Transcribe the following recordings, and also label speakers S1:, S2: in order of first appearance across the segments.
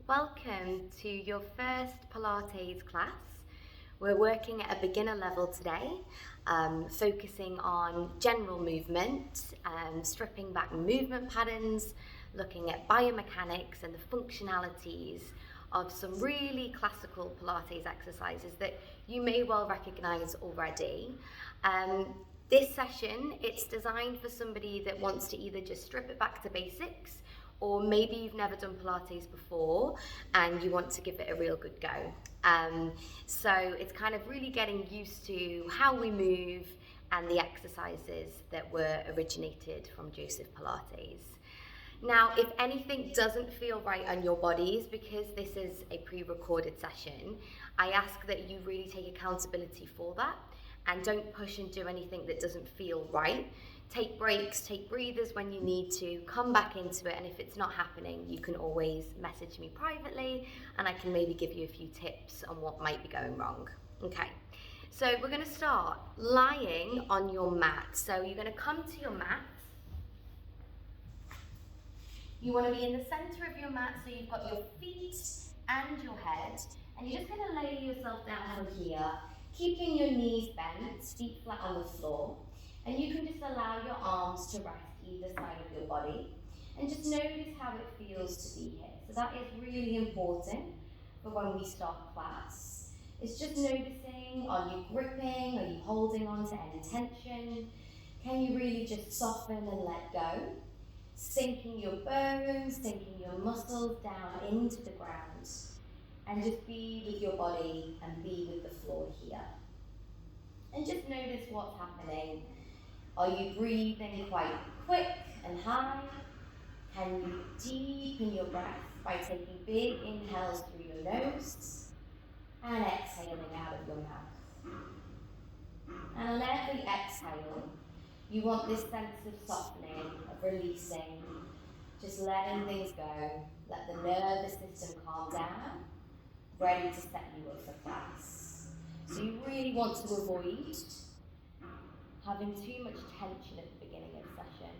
S1: Welcome to your first Pilates class. We're working at a beginner level today, focusing on general movement, stripping back movement patterns, looking at biomechanics and the functionalities of some really classical Pilates exercises that you may well recognize already. This session, it's designed for somebody that wants to either just strip it back to basics, or maybe you've never done Pilates before and you want to give it a real good go. So it's kind of really getting used to how we move and the exercises that were originated from Joseph Pilates. Now, if anything doesn't feel right on your bodies, because this is a pre-recorded session, I ask that you really take accountability for that and don't push and do anything that doesn't feel right. Take breaks, take breathers when you need to, come back into it, and if it's not happening, you can always message me privately and I can maybe give you a few tips on what might be going wrong. Okay, so we're going to start lying on your mat. So you're going to come to your mat. You want to be in the center of your mat, so you've got your feet and your head, and you're just going to lay yourself down from here, keeping your knees bent, feet flat on the floor. And you can just allow your arms to rest either side of your body and just notice how it feels to be here. So that is really important for when we start class. It's just noticing, are you gripping, are you holding on to any tension? Can you really just soften and let go? Sinking your bones, sinking your muscles down into the ground, and just be with your body and be with the floor here. And just notice what's happening. Are you breathing quite quick and high? Can you deepen your breath by taking big inhales through your nose and exhaling out of your mouth? And on every exhale, you want this sense of softening, of releasing, just letting things go, let the nervous system calm down, ready to set you up for class. So you really want to avoid having too much tension at the beginning of the session.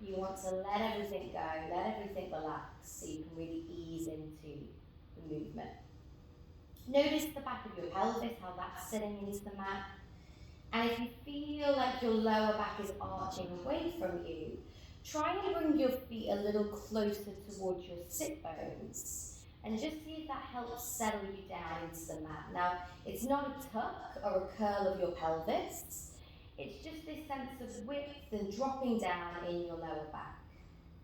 S1: You want to let everything go, let everything relax, so you can really ease into the movement. Notice the back of your pelvis, how that's sitting into the mat. And if you feel like your lower back is arching away from you, try and bring your feet a little closer towards your sit bones and just see if that helps settle you down into the mat. Now, it's not a tuck or a curl of your pelvis. It's just this sense of width and dropping down in your lower back.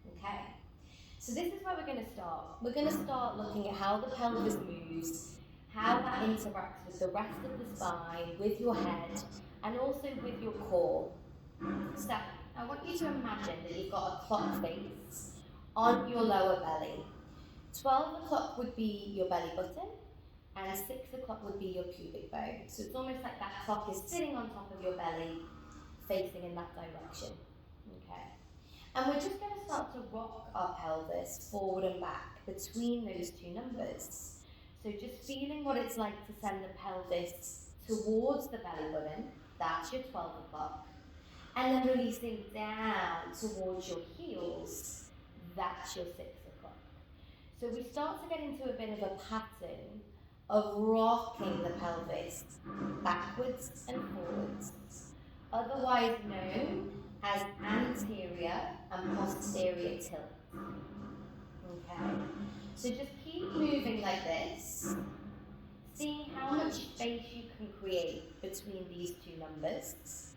S1: Okay? So this is where we're going to start. We're going to start looking at how the pelvis moves, how that interacts with the rest of the spine, with your head, and also with your core. So I want you to imagine that you've got a clock face on your lower belly. 12 o'clock would be your belly button, and 6 o'clock would be your pubic bone. So it's almost like that clock is sitting on top of your belly, facing in that direction. Okay. And we're just going to start to rock our pelvis forward and back between those two numbers. So just feeling what it's like to send the pelvis towards the belly button, that's your 12 o'clock. And then releasing down towards your heels, that's your 6 o'clock. So we start to get into a bit of a pattern of rocking the pelvis backwards and forwards, otherwise known as anterior and posterior tilt. Okay, so just keep moving like this, seeing how much space you can create between these two numbers,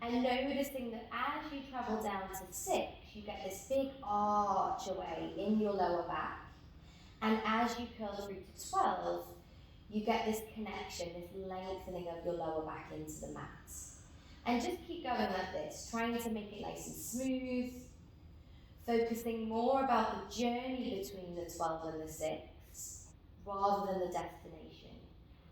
S1: and noticing that as you travel down to 6, you get this big arch away in your lower back. And as you curl through to 12, you get this connection, this lengthening of your lower back into the mat. And just keep going like this, trying to make it nice and smooth, focusing more about the journey between the 12 and the 6, rather than the destination.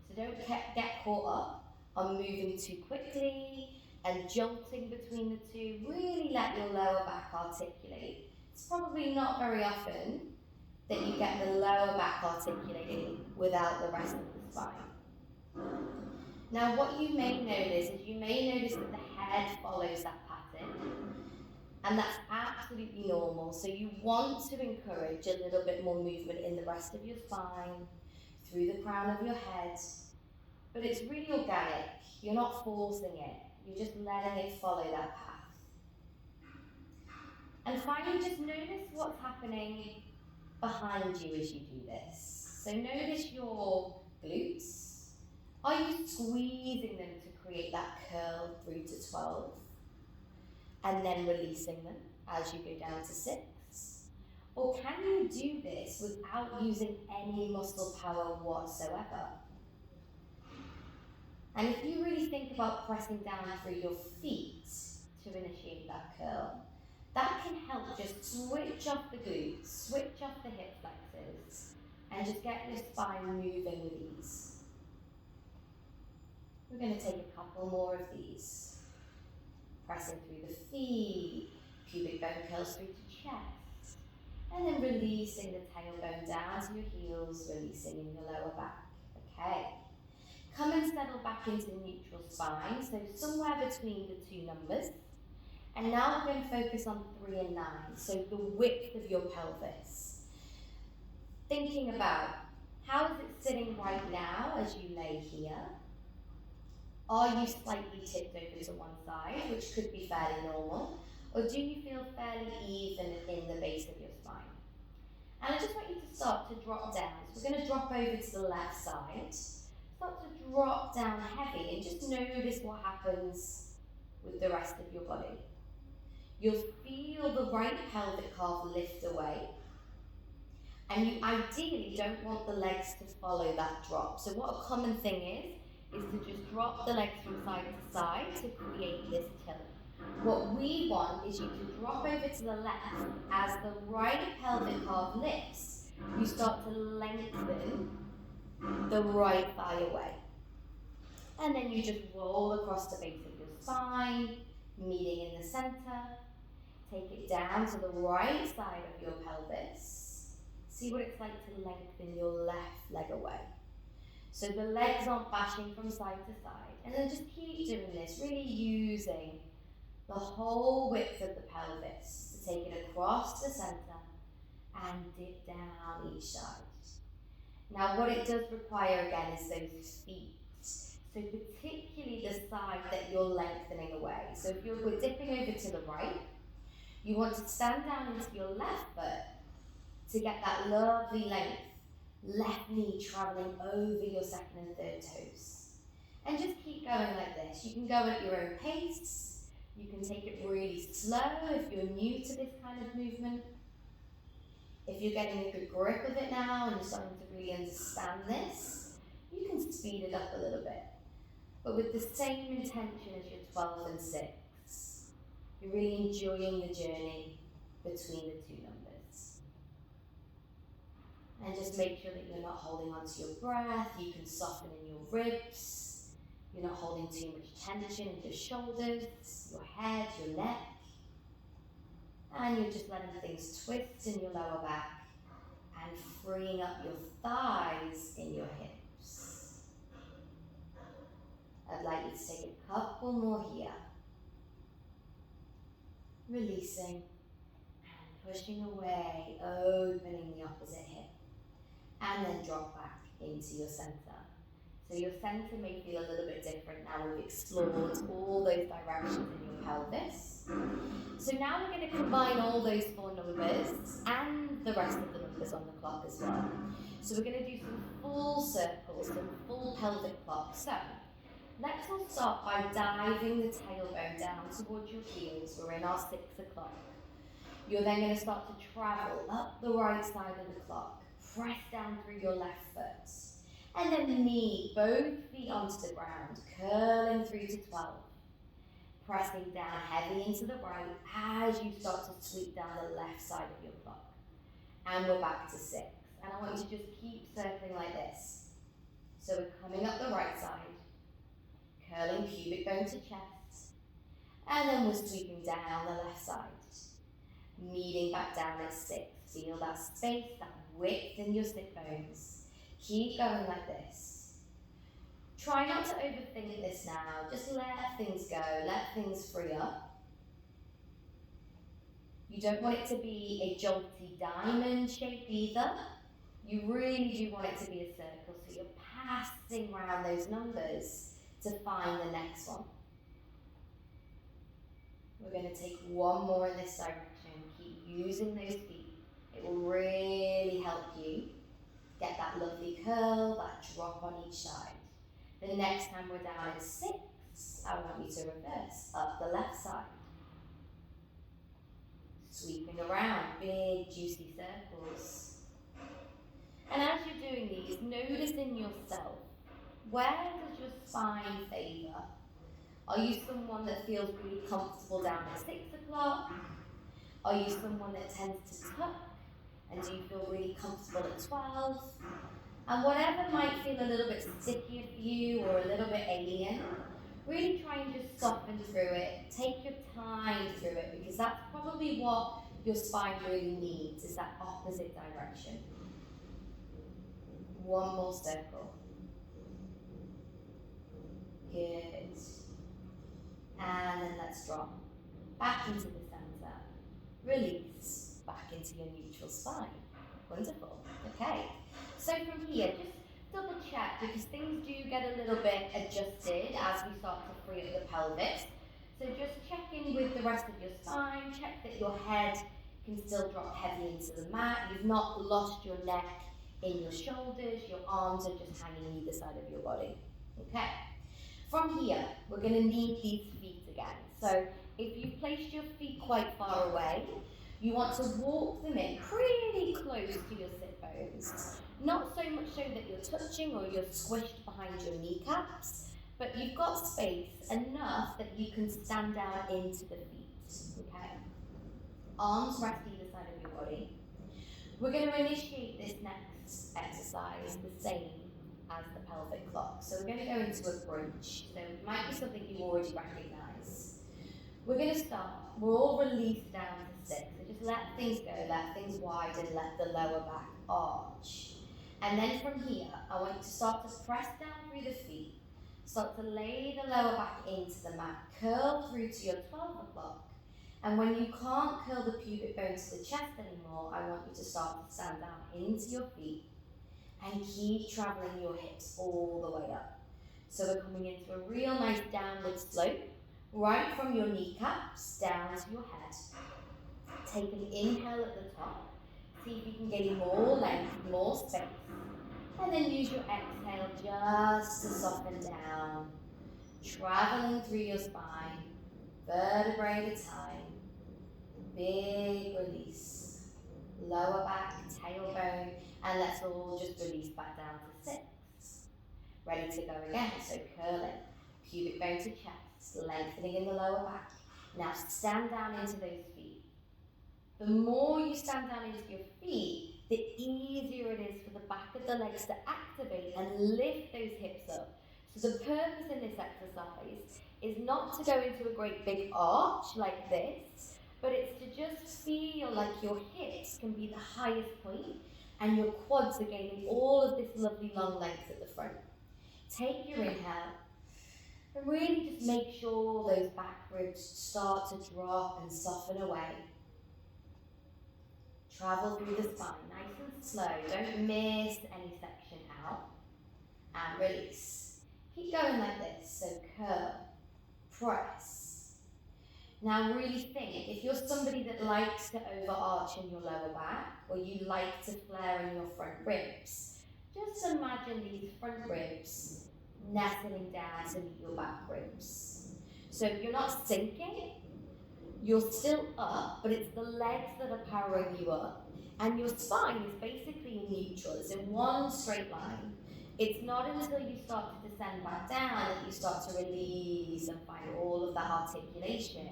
S1: So don't get caught up on moving too quickly and jolting between the two. Really let your lower back articulate. It's probably not very often that you get the lower back articulating without the rest of the spine. Now what you may notice is that the head follows that pattern, And that's absolutely normal. So you want to encourage a little bit more movement in the rest of your spine, through the crown of your head, but it's really organic. You're not forcing it. You're just letting it follow that path. And finally, just notice what's happening behind you as you do this. So notice your glutes. Are you squeezing them to create that curl through to 12? And then releasing them as you go down to 6? Or can you do this without using any muscle power whatsoever? And if you really think about pressing down through your feet to initiate that curl, that can help just switch off the glutes, switch off the hip flexors, and just get your spine moving with ease. We're going to take a couple more of these. Pressing through the feet, pubic bone curls through to chest, and then releasing the tailbone down to your heels, releasing in your lower back. Okay. Come and settle back into neutral spine, so somewhere between the two numbers. And now we're going to focus on 3 and 9, so the width of your pelvis. Thinking about how is it sitting right now as you lay here? Are you slightly tipped over to one side, which could be fairly normal, or do you feel fairly even in the base of your spine? And I just want you to start to drop down. So we're going to drop over to the left side. Start to drop down heavy and just notice what happens with the rest of your body. You'll feel the right pelvic calf lift away. And you ideally don't want the legs to follow that drop. So what a common thing is to just drop the legs from side to side to create this tilt. What we want is you to drop over to the left. As the right pelvic calf lifts, you start to lengthen the right thigh away. And then you just roll across the base of your spine, meeting in the center. Take it down to the right side of your pelvis. See what it's like to lengthen your left leg away. So the legs aren't bashing from side to side. And then just keep doing this, really using the whole width of the pelvis to take it across the center and dip down each side. Now what it does require again is those feet. So particularly the side that you're lengthening away. So if we're dipping over to the right, you want to stand down into your left foot to get that lovely length. Left knee traveling over your second and third toes. And just keep going like this. You can go at your own pace. You can take it really slow if you're new to this kind of movement. If you're getting a good grip of it now and you're starting to really understand this, you can speed it up a little bit. But with the same intention as your 12 and 6. You're really enjoying the journey between the two numbers. And just make sure that you're not holding onto your breath. You can soften in your ribs. You're not holding too much tension in your shoulders, your head, your neck. And you're just letting things twist in your lower back and freeing up your thighs in your hips. I'd like you to take a couple more here. Releasing and pushing away, opening the opposite hip. And then drop back into your center. So your center may feel a little bit different now we've explored all those directions in your pelvis. So now we're going to combine all those 4 numbers and the rest of the numbers on the clock as well. So we're going to do some full circles, some full pelvic blocks. So let's all start by diving the tailbone down towards your heels. We're in our 6 o'clock. You're then going to start to travel up the right side of the clock. Press down through your left foot. And then knee both feet onto the ground, curling through to 12. Pressing down heavy into the right as you start to sweep down the left side of your clock. And we're back to 6. And I want you to just keep circling like this. So we're coming up the right side, curling pubic bone to chest. And then we're sweeping down the left side. Meeting back down at 6. Feel that space, that width in your sit bones. Keep going like this. Try not to overthink this now. Just let things go. Let things free up. You don't want it to be a jolty diamond shape either. You really do want it to be a circle, so you're passing around those numbers to find the next one. We're going to take one more in this direction. Keep using those feet. It will really help you get that lovely curl, that drop on each side. The next time we're down in 6, I want you to reverse up the left side. Sweeping around, big juicy circles. And as you're doing these, notice in yourself, where does your spine favour? Are you someone that feels really comfortable down at 6 o'clock? Are you someone that tends to tuck? And do you feel really comfortable at 12? And whatever might feel a little bit stickier for you or a little bit alien, really try and just soften through it. Take your time through it, because that's probably what your spine really needs, is that opposite direction. One more circle. Good. And then let's drop back into the center. Release back into your neutral spine. Wonderful. Okay. So from here, just double check, because things do get a little bit adjusted as we start to free up the pelvis. So just check in with the rest of your spine, check that your head can still drop heavy into the mat. You've not lost your neck in your shoulders, your arms are just hanging either side of your body. Okay. From here, we're going to need these feet again. So if you've placed your feet quite far away, you want to walk them in pretty close to your sit bones. Not so much so that you're touching or you're squished behind your kneecaps, but you've got space enough that you can stand down into the feet. Okay? Arms rest either side of your body. We're going to initiate this next exercise the same as the pelvic clock. So we're going to go into a brunch. So it might be something you already recognise. We're going to start. We're all released down to 6. So just let things go, let things widen, let the lower back arch. And then from here, I want you to start to press down through the feet. Start to lay the lower back into the mat. Curl through to your 12 o'clock. And when you can't curl the pubic bone to the chest anymore, I want you to start to stand down into your feet and keep traveling your hips all the way up. So we're coming into a real nice downward slope, right from your kneecaps down to your head. Take an inhale at the top. See if you can gain more length, more space. And then use your exhale just to soften down, traveling through your spine, vertebrae at a time. Big release. Lower back, tailbone, and let's all just release back down to 6. Ready to go again, so curling, pubic bone to chest, lengthening in the lower back. Now stand down into those feet. The more you stand down into your feet, the easier it is for the back of the legs to activate and lift those hips up. So the purpose in this exercise is not to go into a great big arch like this, but it's to just feel like your hips can be the highest point and your quads are gaining all of this lovely long length at the front. Take your inhale and really just make sure those back ribs start to drop and soften away. Travel through the spine, nice and slow. Don't miss any section out. And release. Keep going like this. So curl, press. Now really think, if you're somebody that likes to overarch in your lower back, or you like to flare in your front ribs, just imagine these front ribs nestling down to meet your back ribs. So you're not sinking, you're still up, but it's the legs that are powering you up. And your spine is basically neutral. It's in one straight line. It's not until you start to descend back down that you start to release and find all of that articulation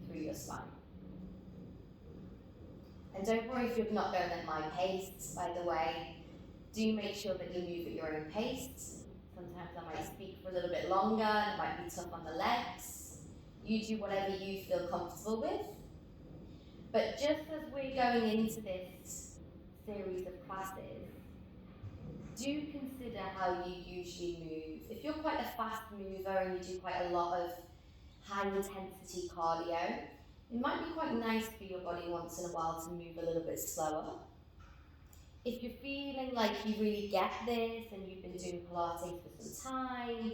S1: through your spine. And don't worry if you're not going at my pace, by the way. Do make sure that you move at your own pace. Sometimes I might speak for a little bit longer, and it might be tough on the legs. You do whatever you feel comfortable with. But just as we're going into this series of classes, do consider how you usually move. If you're quite a fast mover and you do quite a lot of high intensity cardio, It might be quite nice for your body once in a while to move a little bit slower. If you're feeling like you really get this and you've been doing Pilates for some time,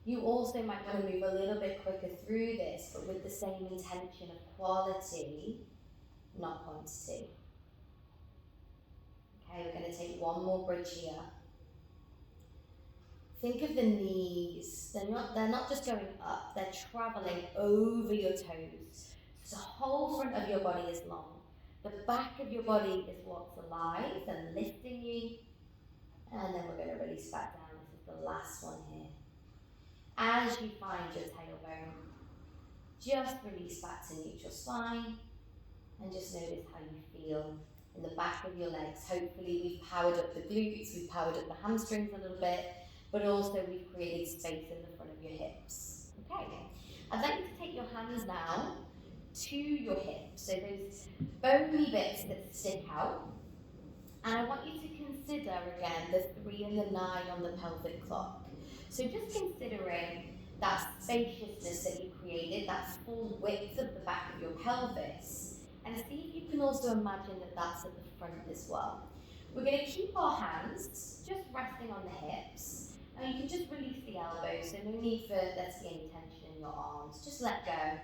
S1: you also might want to move a little bit quicker through this, but with the same intention of quality, not quantity. Okay, we're going to take one more bridge here. Think of the knees. They're not just going up, they're traveling over your toes. So the whole front of your body is long. The back of your body is what's alive and lifting you. And then we're going to release back down. This is the last one here. As you find your tailbone, just release back to neutral spine. And just notice how you feel in the back of your legs. Hopefully we've powered up the glutes, we've powered up the hamstrings a little bit, but also we've created space in the front of your hips. Okay, I'd like you to take your hands now to your hips, so those bony bits that stick out. And I want you to consider again the 3 and the 9 on the pelvic clock. So just considering that spaciousness that you created, that full width of the back of your pelvis, and see if you can also imagine that that's at the front as well. We're going to keep our hands just resting on the hips, and you can just release the elbows, so no need for there to be any tension in your arms. Just let go.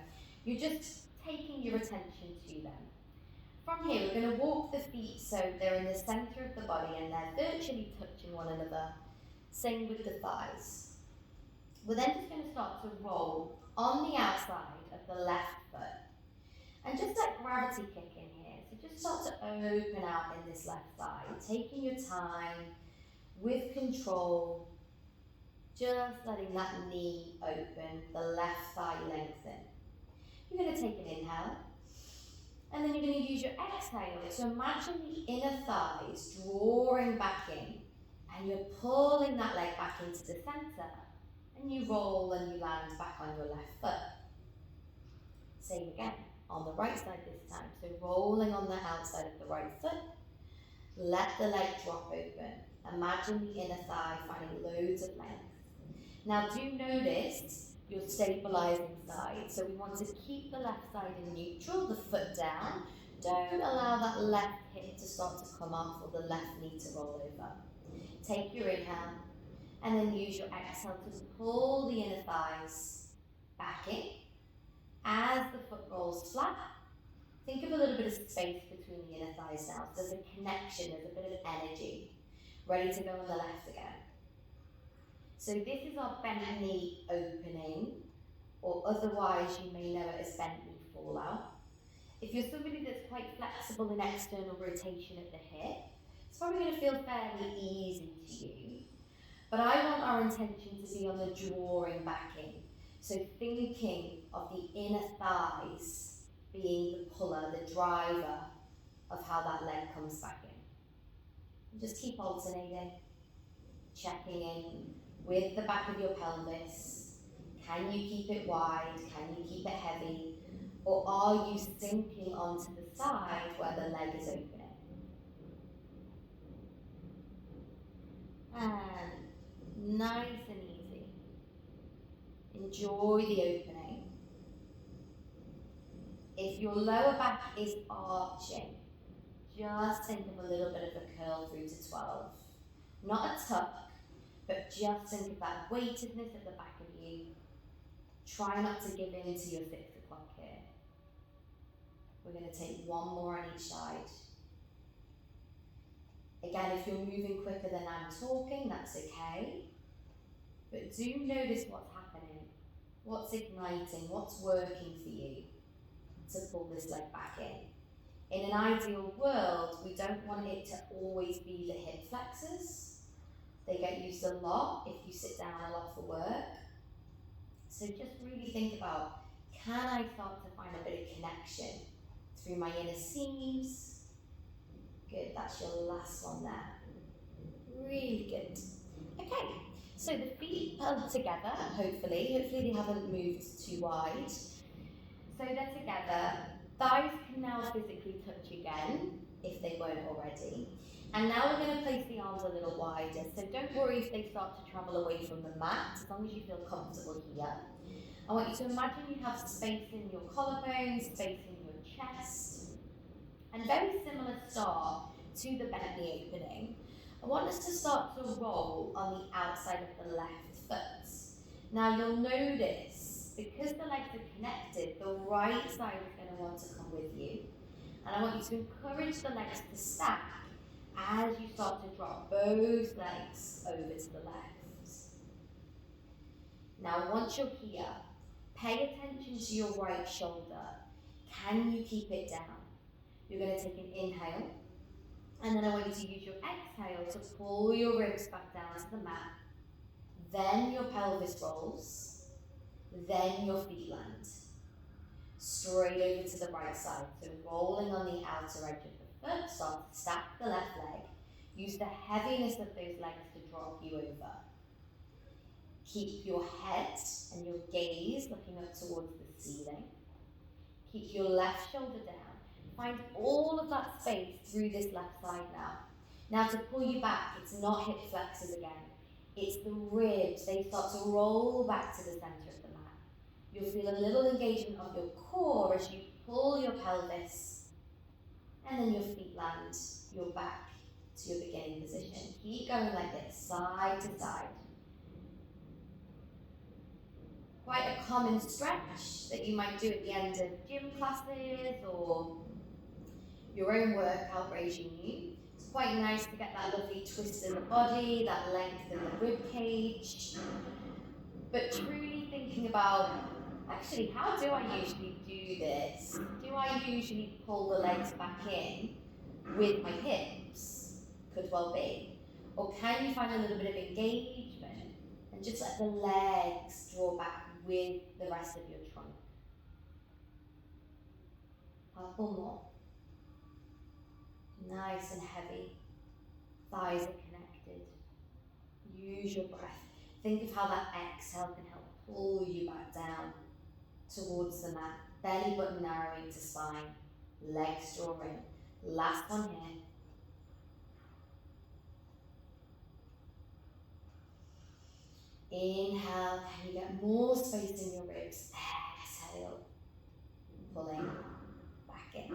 S1: You're just taking your attention to them. From here, we're going to walk the feet so they're in the centre of the body and they're virtually touching one another. Same with the thighs. We're then just going to start to roll on the outside of the left foot. And just let gravity kick in here. So just start to open out in this left side, taking your time, with control, just letting that knee open, the left thigh lengthen. You're going to take an inhale, and then you're going to use your exhale. So imagine the inner thighs drawing back in, and you're pulling that leg back into the centre, and you roll and you land back on your left foot. Same again. On the right side this time, so rolling on the outside of the right foot, let the leg drop open. Imagine the inner thigh finding loads of length. Now do notice your stabilizing side, so we want to keep the left side in neutral, the foot down. Don't allow that left hip to start to come off or the left knee to roll over. Take your inhale, and then use your exhale to pull the inner thighs back in. As the foot rolls flat, think of a little bit of space between the inner thighs now. So there's a connection, there's a bit of energy. Ready to go on the left again. So this is our bent knee opening, or otherwise you may know it as bent knee fallout. If you're somebody that's quite flexible in external rotation at the hip, it's probably going to feel fairly easy to you. But I want our intention to be on the drawing back in. So thinking of the inner thighs being the puller, the driver of how that leg comes back in. And just keep alternating, checking in with the back of your pelvis. Can you keep it wide? Can you keep it heavy? Or are you sinking onto the side where the leg is opening? And nice and easy. Enjoy the opening. If your lower back is arching, just think of a little bit of a curl through to 12. Not a tuck, but just think of that weightedness at the back of you. Try not to give in to your 6 o'clock here. We're going to take one more on each side. Again, if you're moving quicker than I'm talking, that's okay. But do notice what's happening, what's igniting, what's working for you to pull this leg back in. In an ideal world, we don't want it to always be the hip flexors. They get used a lot if you sit down a lot for work. So just really think about, can I start to find a bit of connection through my inner seams? Good, that's your last one there. Really good. Okay, so the feet are together, hopefully they haven't moved too wide. So they're together, thighs can now physically touch again, if they weren't already. And now we're going to place the arms a little wider, so don't worry if they start to travel away from the mat, as long as you feel comfortable here. I want you to imagine you have space in your collarbone, space in your chest, and very similar start to the belly opening. I want us to start to roll on the outside of the left foot. Now you'll notice, because the legs are connected, the right side is going to want to come with you. And I want you to encourage the legs to stack as you start to drop both legs over to the left. Now once you're here, pay attention to your right shoulder. Can you keep it down? You're going to take an inhale, and then I want you to use your exhale to pull your ribs back down to the mat. Then your pelvis rolls, then your feet land. Straight over to the right side, so rolling on the outer edge of the foot, start to stack the left leg. Use the heaviness of those legs to drop you over. Keep your head and your gaze looking up towards the ceiling. Keep your left shoulder down. Find all of that space through this left side now. Now to pull you back, it's not hip flexors again. It's the ribs. They start to roll back to the center of the mat. You'll feel a little engagement of your core as you pull your pelvis, and then your feet land. You're back to your beginning position. Keep going like this, side to side. Quite a common stretch that you might do at the end of gym classes or your own workout regime. It's quite nice to get that lovely twist in the body, that length in the rib cage. But truly thinking about, actually, how do I usually do this? Do I usually pull the legs back in with my hips? Could well be. Or can you find a little bit of engagement and just let the legs draw back with the rest of your trunk? A couple more. Nice and heavy. Thighs are connected. Use your breath. Think of how that exhale can help pull you back down towards the mat. Belly button narrowing to spine. Legs drawing. Last one here. Inhale, and you get more space in your ribs. Exhale, pulling back in.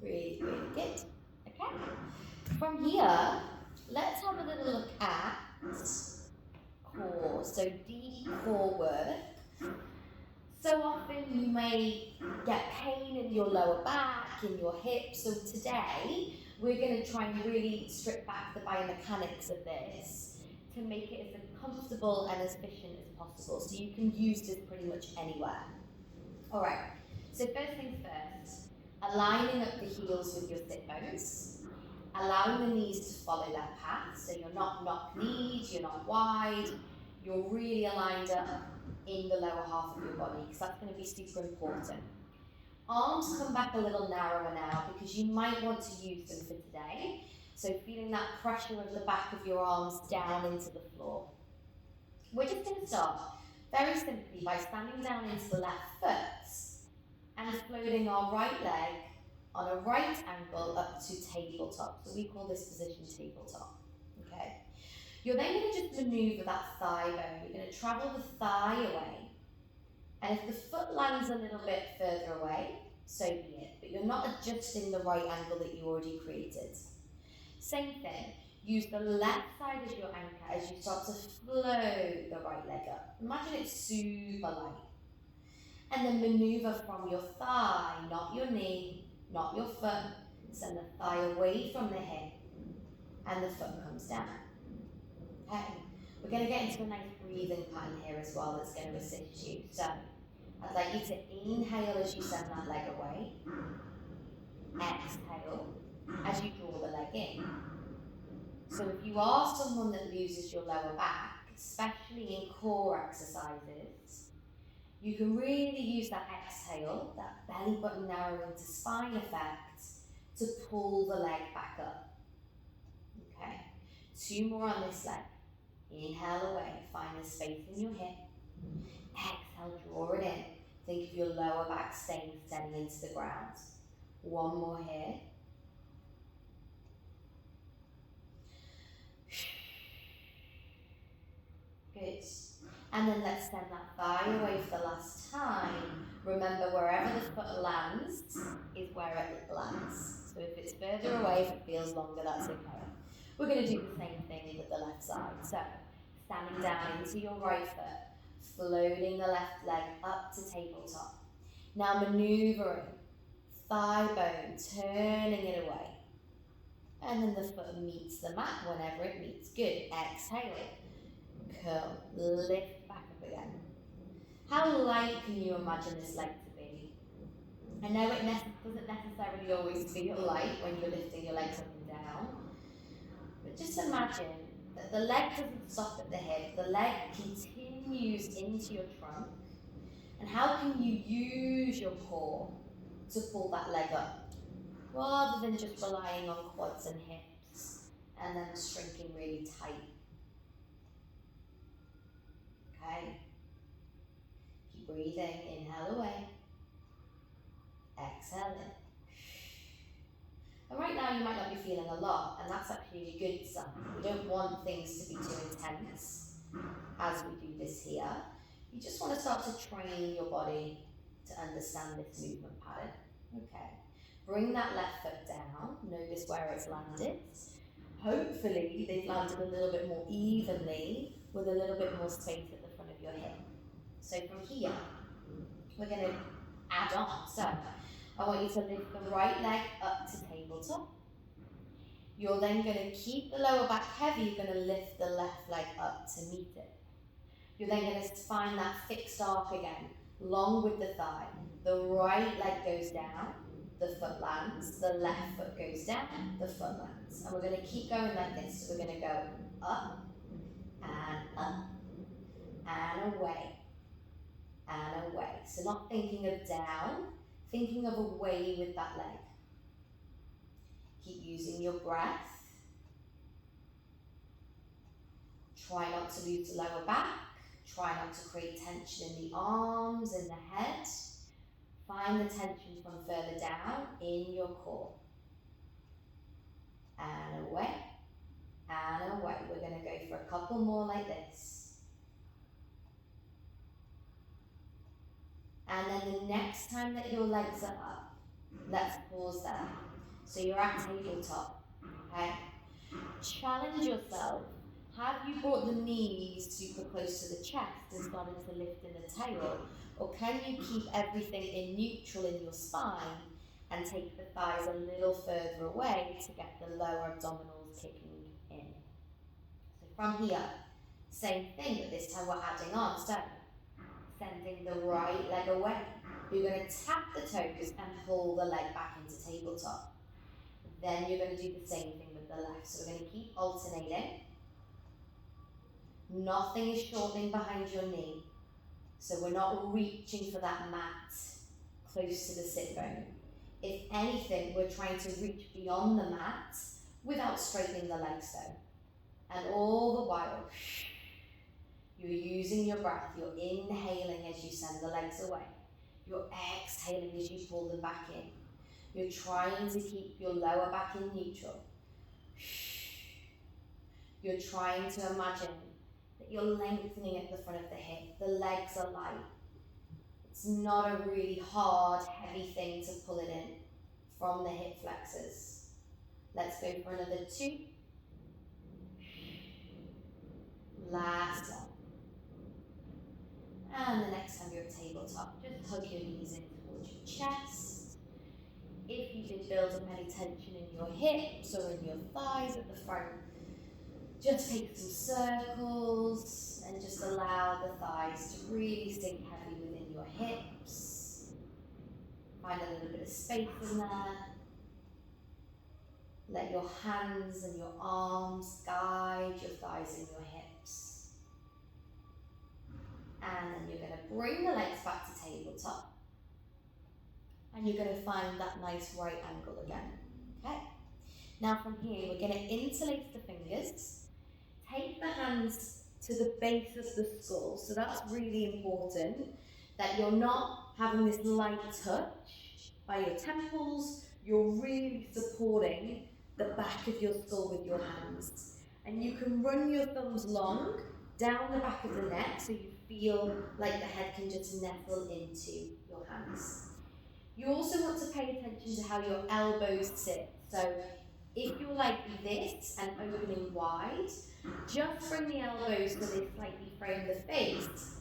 S1: Really, really good. Okay. From here, let's have a little look at core. So deep core work. So often you may get pain in your lower back, in your hips. So today, we're going to try and really strip back the biomechanics of this to make it as comfortable and as efficient as possible. So you can use this pretty much anywhere. All right, so first things first, aligning up the heels with your sit bones, allowing the knees to follow that path. So you're not knock-kneed, you're not wide, you're really aligned up in the lower half of your body, because that's going to be super important. Arms come back a little narrower now because you might want to use them for today. So feeling that pressure of the back of your arms down into the floor. We're just going to start very simply by standing down into the left foot and floating our right leg on a right angle up to tabletop. So we call this position tabletop. Okay. You're then going to just maneuver that thigh bone. You're going to travel the thigh away. And if the foot lands a little bit further away, so be it. But you're not adjusting the right angle that you already created. Same thing. Use the left side as your anchor as you start to float the right leg up. Imagine it's super light. And then maneuver from your thigh, not your knee, not your foot. Send the thigh away from the hip and the foot comes down. Okay. We're going to get into a nice breathing pattern here as well that's going to assist you. So I'd like you to inhale as you send that leg away. Exhale as you draw the leg in. So if you are someone that loses your lower back, especially in core exercises, you can really use that exhale, that belly button narrowing to spine effect, to pull the leg back up. Okay, 2 more on this leg. Inhale away, find the space in your hip. Exhale, draw it in. Think of your lower back staying steady into the ground. 1 more here. Good. And then let's send that thigh away for the last time. Remember, wherever the foot lands is where it lands. So if it's further away, if it feels longer, that's okay. We're going to do the same thing with the left side. So, standing down into your right foot, floating the left leg up to tabletop. Now maneuvering, thigh bone, turning it away. And then the foot meets the mat whenever it meets. Good. Exhale. Curl. Lift back up again. How light can you imagine this leg to be? I know it doesn't necessarily always feel light when you're lifting your legs up and down. But just imagine that the leg doesn't stop at the hip. The leg continues into your trunk. And how can you use your core to pull that leg up? Rather than just relying on quads and hips and then shrinking really tight. Okay. Keep breathing. Inhale away. Exhale in. And right now you might not be feeling a lot, and that's actually a good sign. We don't want things to be too intense as we do this here. You just want to start to train your body to understand this movement pattern. Okay. Bring that left foot down. Notice where it's landed. Hopefully they've landed a little bit more evenly with a little bit more space at the front of your hip. So from here, we're going to add on. So I want you to lift the right leg up to tabletop. You're then going to keep the lower back heavy. You're going to lift the left leg up to meet it. You're then going to find that fixed arc again, long with the thigh. The right leg goes down, the foot lands. The left foot goes down, the foot lands. And we're going to keep going like this. So we're going to go up and away and away. So not thinking of down, thinking of away with that leg. Keep using your breath. Try not to lose the lower back. Try not to create tension in the arms and the head. Find the tension from further down in your core. And away, and away. We're going to go for a couple more like this. And then the next time that your legs are up, let's pause there. So you're at tabletop, okay? Challenge yourself. Have you brought the knees super close to the chest and started to lift in the tail? Or can you keep everything in neutral in your spine and take the thighs a little further away to get the lower abdominals kicking in? So from here, same thing, but this time we're adding on. So sending the right leg away. You're going to tap the toes and pull the leg back into tabletop. Then you're going to do the same thing with the left. So we're going to keep alternating. Nothing is shortening behind your knee. So we're not reaching for that mat close to the sit bone. If anything, we're trying to reach beyond the mat without straightening the legs though. And all the while, you're using your breath. You're inhaling as you send the legs away. You're exhaling as you pull them back in. You're trying to keep your lower back in neutral. You're trying to imagine that you're lengthening at the front of the hip. The legs are light. It's not a really hard, heavy thing to pull it in from the hip flexors. Let's go for another 2. Last one. And the next time you're at tabletop, just hug your knees in towards your chest. If you did build up any tension in your hips or in your thighs at the front, just take some circles and just allow the thighs to really sink heavy within your hips. Find a little bit of space in there. Let your hands and your arms guide your thighs and your hips. And then you're going to bring the legs back to tabletop. And you're going to find that nice right angle again. Okay? Now from here, we're going to interlace the fingers. Take the hands to the base of the skull. So that's really important, that you're not having this light touch by your temples. You're really supporting the back of your skull with your hands. And you can run your thumbs long down the back of the neck so you feel like the head can just nestle into your hands. You also want to pay attention to how your elbows sit. So if you're like this and opening wide, just bring the elbows so they slightly frame the face.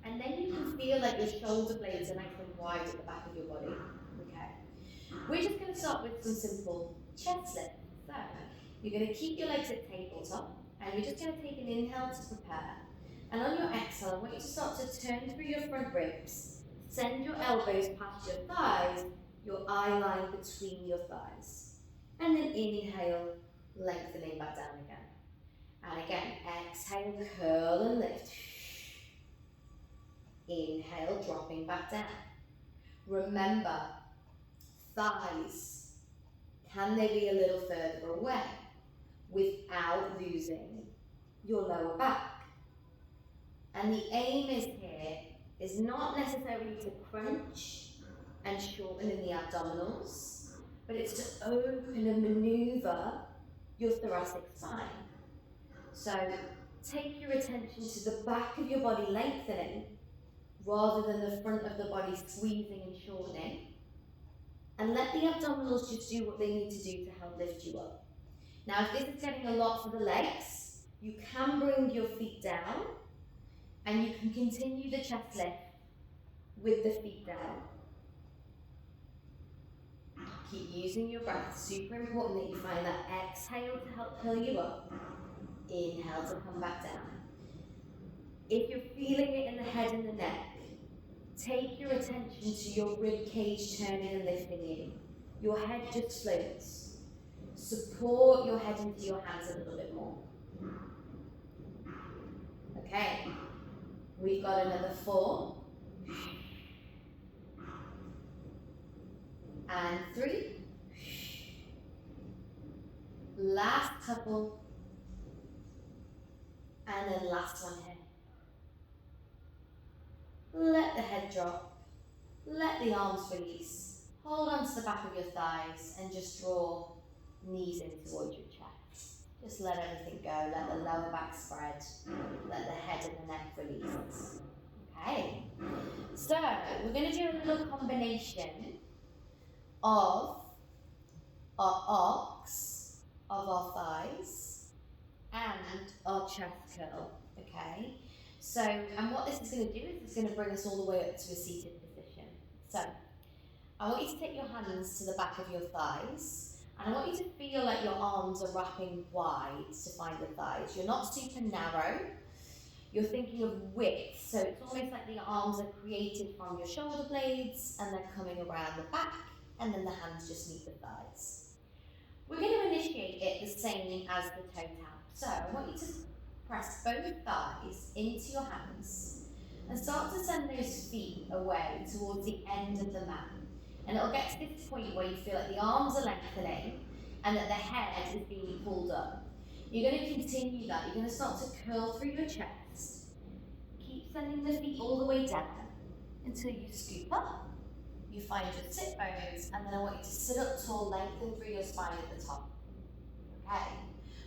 S1: And then you can feel like your shoulder blades are nice and wide at the back of your body. Okay. We're just going to start with some simple chest lifts. So you're going to keep your legs at tabletop, and you're just going to take an inhale to prepare. And on your exhale, I want you to start to turn through your front ribs. Send your elbows past your thighs, your eye line between your thighs. And then inhale, lengthening back down again. And again, exhale, curl and lift. Inhale, dropping back down. Remember, thighs, can they be a little further away without losing your lower back? And the aim is not necessarily to crunch and shorten in the abdominals, but it's to open and maneuver your thoracic spine. So take your attention to the back of your body lengthening rather than the front of the body squeezing and shortening. And let the abdominals just do what they need to do to help lift you up. Now, if this is getting a lot for the legs, you can bring your feet down and you can continue the chest lift with the feet down. Keep using your breath. Super important that you find that exhale to help pull you up. Inhale to come back down. If you're feeling it in the head and the neck, take your attention to your rib cage turning and lifting in. Your head just floats. Support your head into your hands a little bit more. Okay, we've got another 4. And 3. Last couple. And then last one here. Let the head drop. Let the arms release. Hold on to the back of your thighs and just draw knees in towards your chest. Just let everything go. Let the lower back spread. Let the head and the neck release. Okay. So we're going to do a little combination of our arcs of our thighs and our chest curl. Okay. So, and what this is going to do is it's going to bring us all the way up to a seated position. So, I want you to take your hands to the back of your thighs, and I want you to feel like your arms are wrapping wide to find the thighs. You're not super narrow. You're thinking of width, so it's almost like the arms are created from your shoulder blades, and they're coming around the back, and then the hands just meet the thighs. We're going to initiate it the same as the toe tap. So, I want you to press both thighs into your hands and start to send those feet away towards the end of the mat. And it'll get to this point where you feel like the arms are lengthening and that the head is being pulled up. You're going to continue that. You're going to start to curl through your chest. Keep sending the feet all the way down until you scoop up. You find your sit bones, and then I want you to sit up tall, lengthen through your spine at the top. Okay.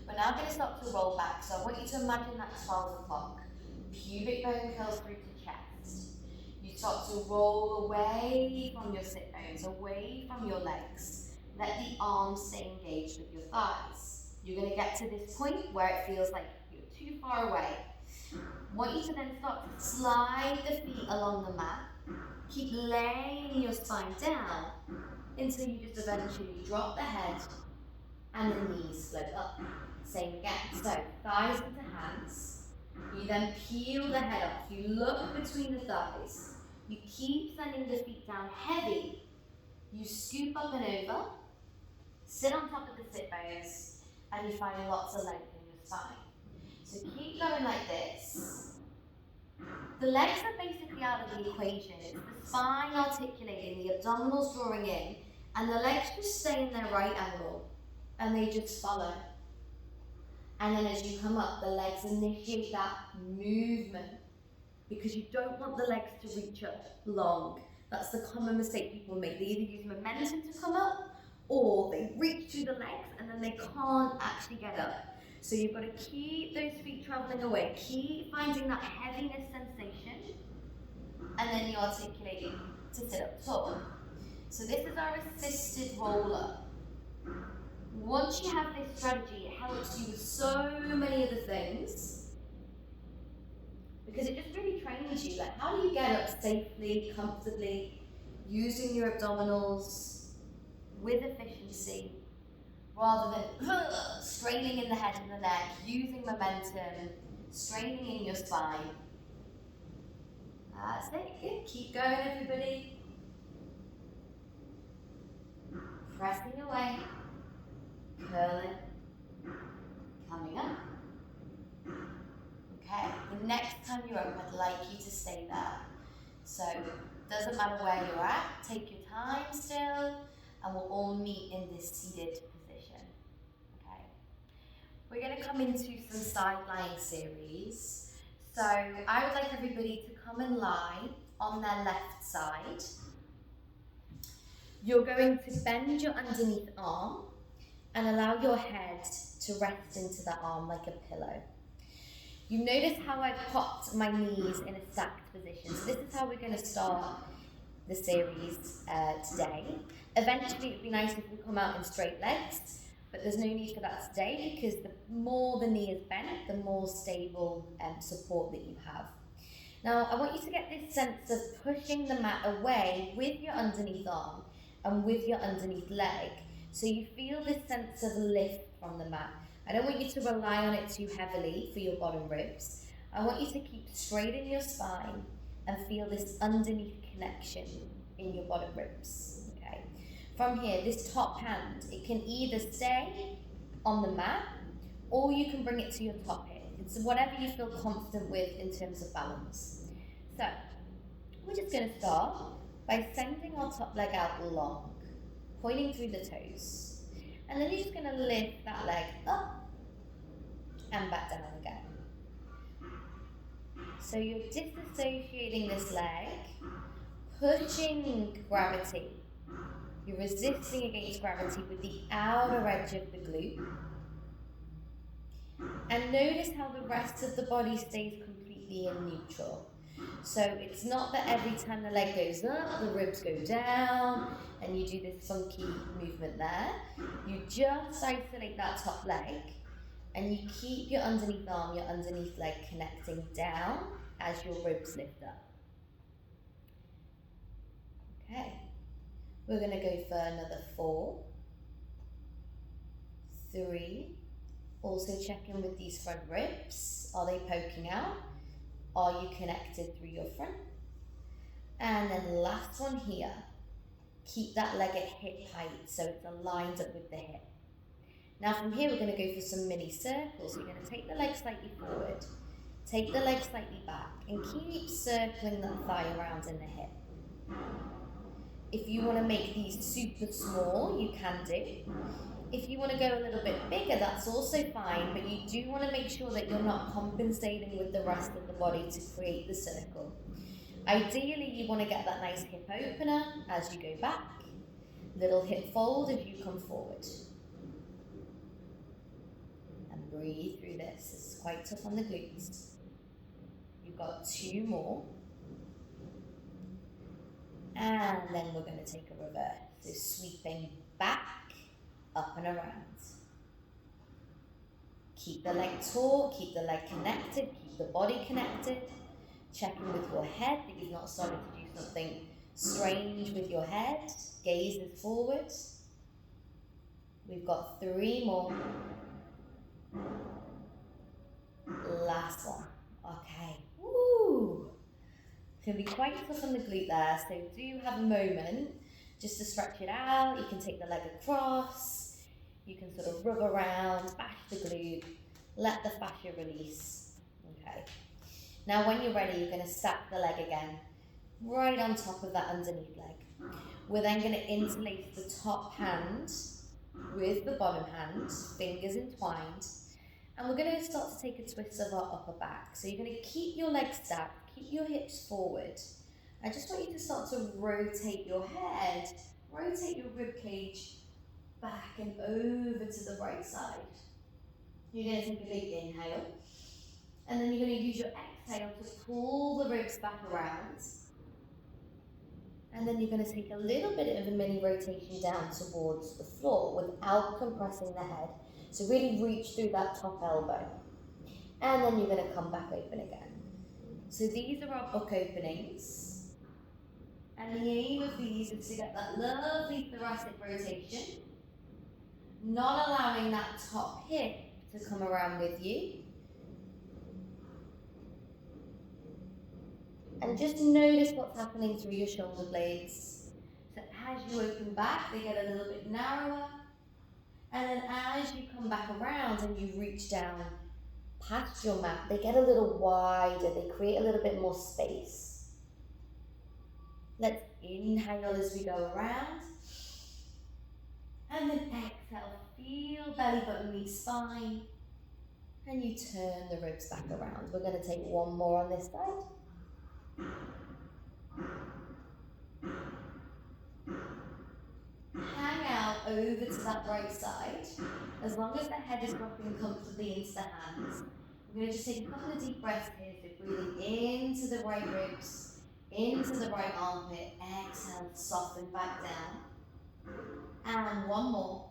S1: We're now going to start to roll back, so I want you to imagine that 12 o'clock. Pubic bone curls through to chest. You start to roll away from your sit bones, away from your legs. Let the arms stay engaged with your thighs. You're going to get to this point where it feels like you're too far away. I want you to then start to slide the feet along the mat. Keep laying your spine down until you just eventually drop the head and the knees float up. Same again. So, thighs into hands. You then peel the head off. You look between the thighs. You keep sending the feet down heavy. You scoop up and over. Sit on top of the sit bones. And you find lots of length in your spine. So keep going like this. The legs are basically out of the equation. It's the spine articulating, the abdominals drawing in, and the legs just stay in their right angle. And they just follow. And then as you come up, the legs initiate that movement because you don't want the legs to reach up long. That's the common mistake people make. They either use momentum to come up or they reach through the legs and then they can't actually get up. So you've got to keep those feet traveling away. Keep finding that heaviness sensation. And then you articulate to sit up tall. So this is our assisted roll-up. Once you have this strategy, it helps you with so many other things. Because it just really trains you. Like, how do you get up safely, comfortably, using your abdominals with efficiency, rather than straining in the head and the neck, using momentum, straining in your spine. That's it. Good. Keep going, everybody. Pressing away. Curling. Coming up. Okay. The next time you're up, I'd like you to stay there. So, doesn't matter where you're at. Take your time still, and we'll all meet in this seated position. Okay. We're going to come into some side lying series. So I would like everybody to come and lie on their left side. You're going to bend your underneath arm and allow your head to rest into that arm like a pillow. You notice how I've popped my knees in a stacked position. So this is how we're going to start the series today. Eventually it'd be nice if we come out in straight legs, but there's no need for that today because the more the knee is bent, the more stable support that you have. Now, I want you to get this sense of pushing the mat away with your underneath arm and with your underneath leg, so you feel this sense of lift from the mat. I don't want you to rely on it too heavily for your bottom ribs. I want you to keep straight in your spine and feel this underneath connection in your bottom ribs. From here, this top hand, it can either stay on the mat or you can bring it to your top hip. It's whatever you feel confident with in terms of balance. So, we're just going to start by sending our top leg out long, pointing through the toes. And then you're just going to lift that leg up and back down again. So you're disassociating this leg, pushing gravity. You're resisting against gravity with the outer edge of the glute. And notice how the rest of the body stays completely in neutral. So it's not that every time the leg goes up, the ribs go down, and you do this funky movement there. You just isolate that top leg, and you keep your underneath arm, your underneath leg connecting down as your ribs lift up. Okay. We're going to go for another 4, 3. Also check in with these front ribs. Are they poking out? Are you connected through your front? And then last one here. Keep that leg at hip height so it's aligned up with the hip. Now from here we're going to go for some mini circles. You're going to take the leg slightly forward, take the leg slightly back, and keep circling that thigh around in the hip. If you want to make these super small, you can do. If you want to go a little bit bigger, that's also fine, but you do want to make sure that you're not compensating with the rest of the body to create the circle. Ideally, you want to get that nice hip opener as you go back, little hip fold as you come forward. And breathe through this. This is quite tough on the glutes. You've got 2 more. And then we're going to take a reverse. So sweeping back, up and around. Keep the leg taut, keep the leg connected, keep the body connected. Check in with your head that you've not started to do something strange with your head. Gaze is forward. We've got 3 more. Last one. Okay. Woo! Can be quite tough on the glute there, so do have a moment just to stretch it out. You can take the leg across, you can sort of rub around, bash the glute, let the fascia release. Okay. Now when you're ready, you're going to stack the leg again, right on top of that underneath leg. We're then going to interlace the top hand with the bottom hand, fingers entwined, and we're going to start to take a twist of our upper back. So you're going to keep your legs stacked, keep your hips forward. I just want you to start to rotate your head, rotate your rib cage back and over to the right side. You're going to take a big inhale, and then you're going to use your exhale to pull the ribs back around. And then you're going to take a little bit of a mini rotation down towards the floor without compressing the head. So really reach through that top elbow. And then you're going to come back open again. So these are our book openings. And the aim of these is to get that lovely thoracic rotation, not allowing that top hip to come around with you. And just notice what's happening through your shoulder blades. So as you open back, they get a little bit narrower. And then as you come back around and you reach down past your mat, they get a little wider. They create a little bit more space. Let's inhale as we go around. And then exhale, feel belly button meet spine. And you turn the ribs back around. We're going to take one more on this side. Hang out over to that right side. As long as the head is dropping comfortably into the hands. We're going to just take a couple of deep breaths here. So breathing into the right ribs, into the right armpit. Exhale, soften back down. And one more.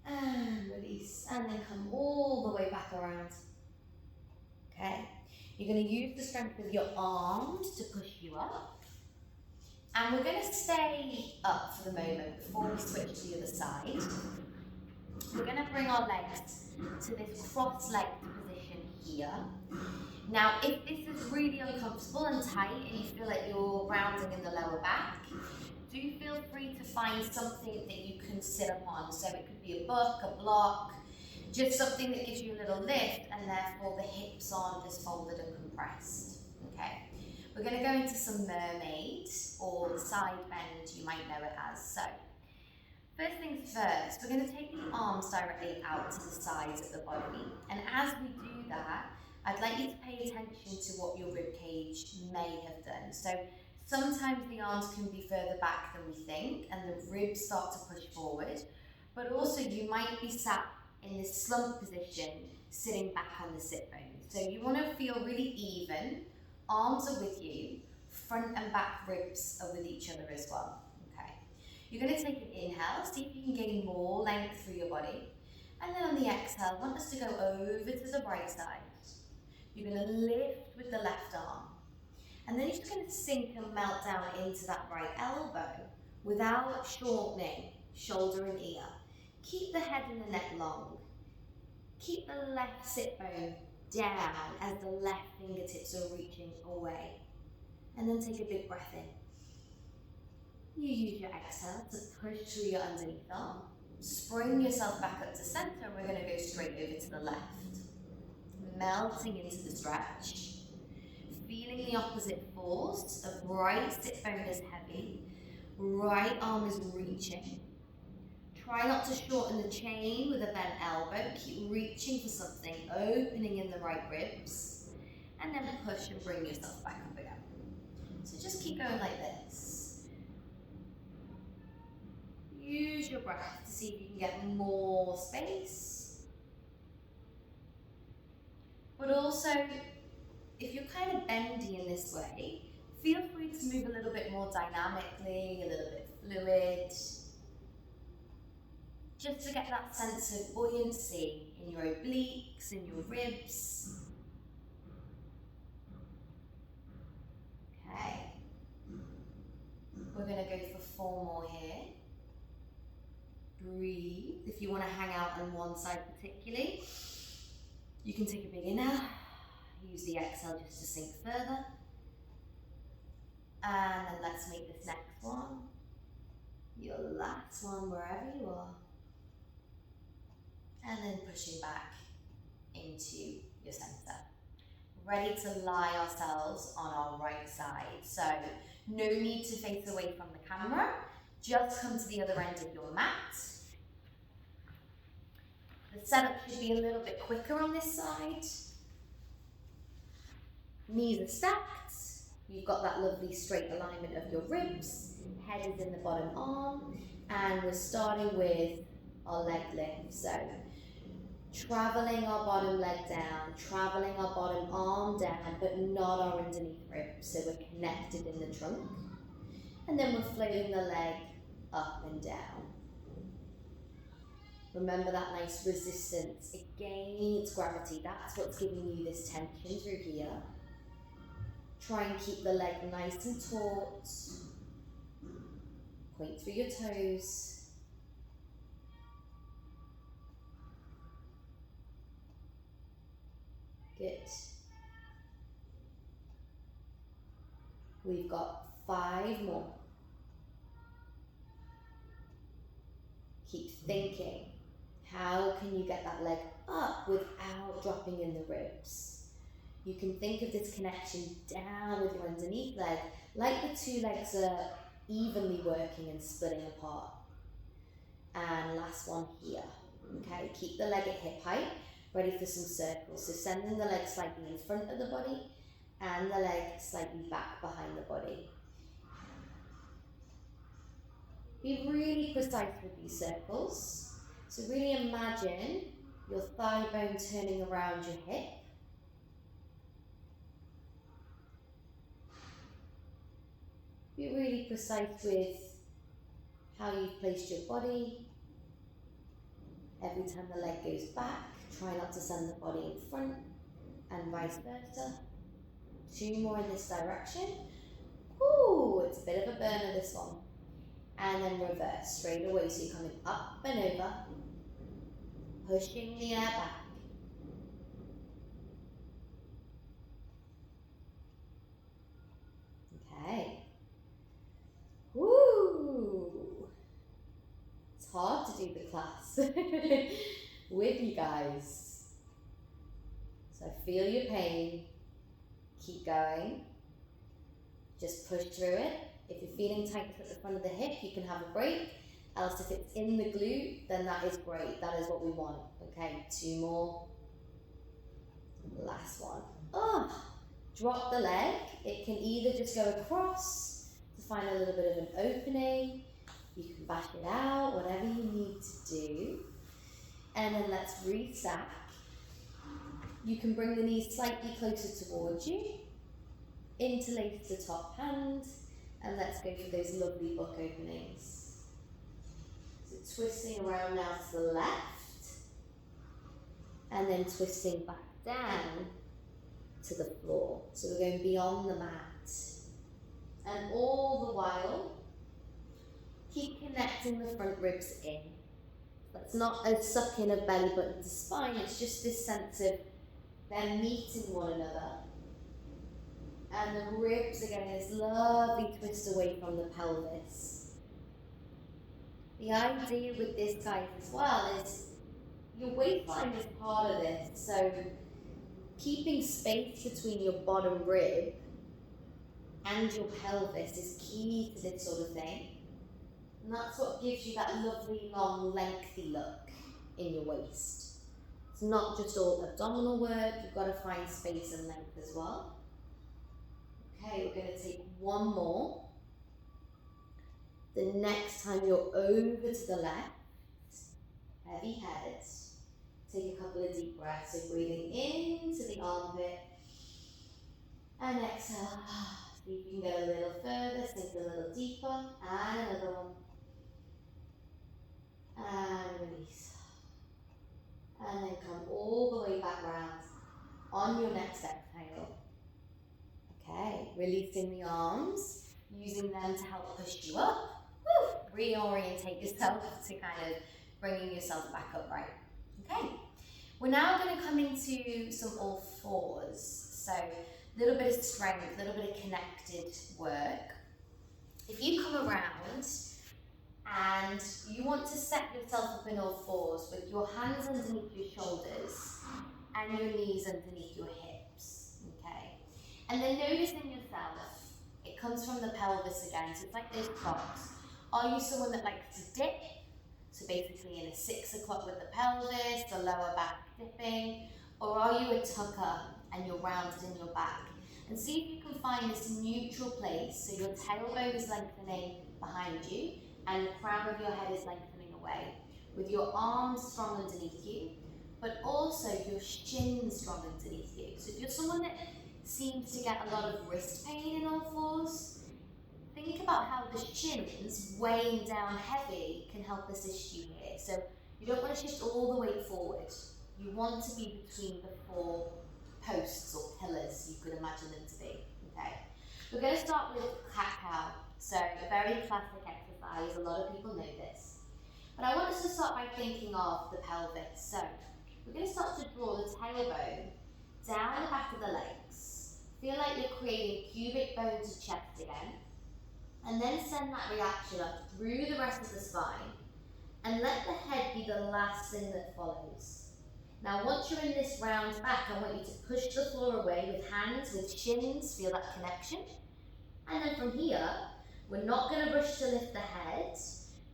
S1: And release. And then come all the way back around. Okay. You're going to use the strength of your arms to push you up. And we're going to stay up for the moment before we switch to the other side. We're going to bring our legs to this cross-legged position here. Now, if this is really uncomfortable and tight and you feel like you're rounding in the lower back, do feel free to find something that you can sit upon. So it could be a book, a block, just something that gives you a little lift and therefore the hips aren't as folded and compressed. Okay. We're going to go into some mermaid or side bend, you might know it as. So, first things first, we're going to take the arms directly out to the sides of the body. And as we do that, I'd like you to pay attention to what your rib cage may have done. So, sometimes the arms can be further back than we think and the ribs start to push forward. But also you might be sat in this slump position, sitting back on the sit bones. So you want to feel really even. Arms are with you, front and back ribs are with each other as well. Okay. You're going to take an inhale, see if you can gain more length through your body. And then on the exhale, want us to go over to the right side. You're going to lift with the left arm. And then you're just going to sink and melt down into that right elbow without shortening shoulder and ear. Keep the head and the neck long. Keep the left sit bone down as the left fingertips are reaching away. And then take a big breath in. You use your exhale to push through your underneath arm. Spring yourself back up to center and we're going to go straight over to the left. Melting into the stretch. Feeling the opposite force of right sit bone is heavy, right arm is reaching. Try not to shorten the chain with a bent elbow. Keep reaching for something, opening in the right ribs, and then push and bring yourself back up again. So just keep going like this. Use your breath to see if you can get more space. But also, if you're kind of bendy in this way, feel free to move a little bit more dynamically, a little bit fluid. Just to get that sense of buoyancy in your obliques, in your ribs. Okay. We're going to go for 4 more here. Breathe. If you want to hang out on one side particularly, you can take a big inhale. Use the exhale just to sink further. And then let's make this next one your last one wherever you are. And then pushing back into your center. Ready to lie ourselves on our right side. So no need to face away from the camera. Just come to the other end of your mat. The setup should be a little bit quicker on this side. Knees are stacked. You've got that lovely straight alignment of your ribs. Head is in the bottom arm. And we're starting with our leg lift. So Traveling our bottom leg down, traveling our bottom arm down, but not our underneath ribs, so we're connected in the trunk. And then we're floating the leg up and down. Remember that nice resistance against gravity. That's what's giving you this tension through here. Try and keep the leg nice and taut. Point through your toes. Good. We've got 5 more. Keep thinking. How can you get that leg up without dropping in the ribs? You can think of this connection down with your underneath leg, like the 2 legs are evenly working and splitting apart. And last one here. Okay, keep the leg at hip height, ready for some circles. So sending the leg slightly in front of the body and the leg slightly back behind the body. Be really precise with these circles. So really imagine your thigh bone turning around your hip. Be really precise with how you've placed your body. Every time the leg goes back, try not to send the body in front and vice versa. 2 more in this direction. Ooh, it's a bit of a burner, this one. And then reverse straight away, so you're coming up and over, pushing the air back. Okay. Woo! It's hard to do the class with you guys. So I feel your pain. Keep going. Just push through it. If you're feeling tight at the front of the hip, you can have a break. Else, if it's in the glute, then that is great. That is what we want. Okay, 2 more. Last one. Oh, drop the leg. It can either just go across to find a little bit of an opening. You can back it out, whatever you need to do. And then let's restack. You can bring the knees slightly closer towards you. Interlace the top hand. And let's go for those lovely book openings. So twisting around now to the left. And then twisting back down to the floor. So we're going beyond the mat. And all the while, keep connecting the front ribs in. That's not a suck in of belly button to spine, it's just this sense of them meeting one another. And the ribs are getting this lovely twist away from the pelvis. The idea with this, guys, as well, is your waistline is part of this. So keeping space between your bottom rib and your pelvis is key to this sort of thing. And that's what gives you that lovely, long, lengthy look in your waist. It's not just all abdominal work, you've got to find space and length as well. Okay, we're going to take 1 more. The next time you're over to the left, heavy head, take a couple of deep breaths. So breathing into the armpit and exhale. See if you can go a little further, sink a little deeper, and another one. And release. And then come all the way back round on your next exhale. Okay, releasing the arms, using them to help push you up. Woo! Reorientate yourself to kind of bringing yourself back upright. Okay, we're now going to come into some all fours. So a little bit of strength, a little bit of connected work. If you come around and you want to set yourself up in all fours with your hands underneath your shoulders and your knees underneath your hips, okay? And then noticing yourself, it comes from the pelvis again, so it's like those clocks. Are you someone that likes to dip? So basically in a 6 o'clock with the pelvis, the lower back dipping, or are you a tucker and you're rounded in your back? And see if you can find this neutral place, so your tailbone is lengthening behind you, and the crown of your head is lengthening away. With your arms strong underneath you, but also your shin's strong underneath you. So if you're someone that seems to get a lot of wrist pain in all fours, think about how the shins weighing down heavy can help assist you here. So you don't want to shift all the way forward. You want to be between the four posts or pillars you could imagine them to be. Okay. We're going to start with cat-cow. So a very classic exercise. A lot of people know this. But I want us to start by thinking of the pelvis. So we're going to start to draw the tailbone down the back of the legs. Feel like you're creating cubic bone to chest again. And then send that reaction up through the rest of the spine. And let the head be the last thing that follows. Now once you're in this round back, I want you to push the floor away with hands, with shins, feel that connection. And then from here, we're not going to rush to lift the head.